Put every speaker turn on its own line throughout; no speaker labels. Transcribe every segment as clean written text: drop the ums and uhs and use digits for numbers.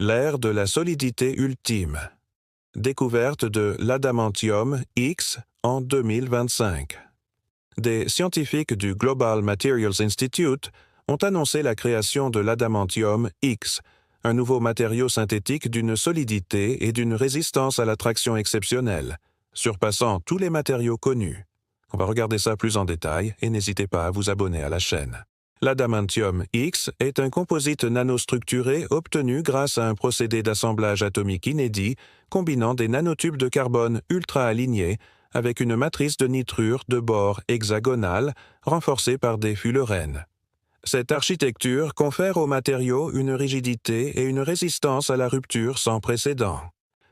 L'ère de la solidité ultime. Découverte de l'adamantium X en 2025. Des scientifiques du Global Materials Institute ont annoncé la création de l'adamantium X, un nouveau matériau synthétique d'une solidité et d'une résistance à l'attraction exceptionnelle, surpassant tous les matériaux connus. On va regarder ça plus en détail et n'hésitez pas à vous abonner à la chaîne. L'adamantium X est un composite nanostructuré obtenu grâce à un procédé d'assemblage atomique inédit combinant des nanotubes de carbone ultra-alignés avec une matrice de nitrure de bord hexagonale renforcée par des fullerènes. Cette architecture confère au matériau une rigidité et une résistance à la rupture sans précédent.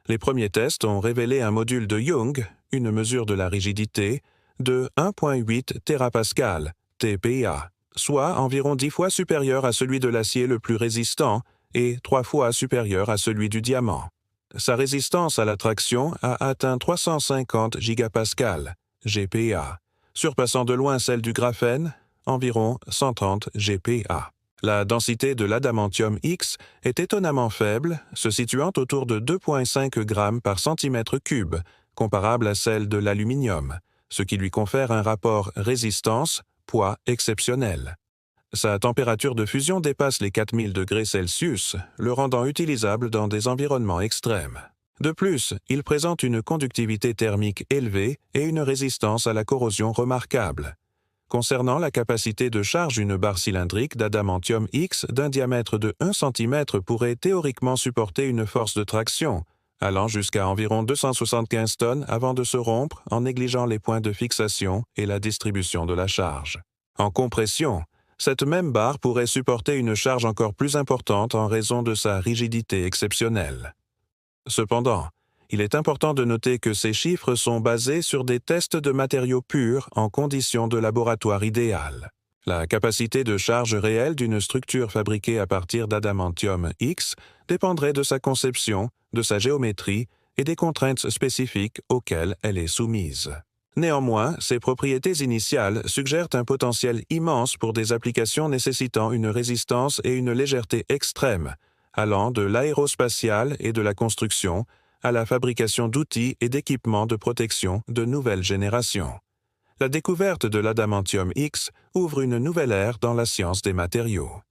Les premiers tests ont révélé un module de Young, une mesure de la rigidité, de 1,8 TPa, TPa, soit environ 10 fois supérieur à celui de l'acier le plus résistant et 3 fois supérieur à celui du diamant. Sa résistance à l'attraction a atteint 350 gigapascales, GPa, surpassant de loin celle du graphène, environ 130 GPa. La densité de l'adamantium X est étonnamment faible, se situant autour de 2,5 g par centimètre cube, comparable à celle de l'aluminium, ce qui lui confère un rapport résistance-poids exceptionnel. Sa température de fusion dépasse les 4000 degrés Celsius, le rendant utilisable dans des environnements extrêmes. De plus, il présente une conductivité thermique élevée et une résistance à la corrosion remarquable. Concernant la capacité de charge, une barre cylindrique d'adamantium X d'un diamètre de 1 cm pourrait théoriquement supporter une force de traction, allant jusqu'à environ 275 tonnes avant de se rompre en négligeant les points de fixation et la distribution de la charge. En compression, cette même barre pourrait supporter une charge encore plus importante en raison de sa rigidité exceptionnelle. Cependant, il est important de noter que ces chiffres sont basés sur des tests de matériaux purs en conditions de laboratoire idéales. La capacité de charge réelle d'une structure fabriquée à partir d'adamantium X dépendrait de sa conception, de sa géométrie et des contraintes spécifiques auxquelles elle est soumise. Néanmoins, ses propriétés initiales suggèrent un potentiel immense pour des applications nécessitant une résistance et une légèreté extrêmes, allant de l'aérospatiale et de la construction à la fabrication d'outils et d'équipements de protection de nouvelle génération. La découverte de l'adamantium X ouvre une nouvelle ère dans la science des matériaux.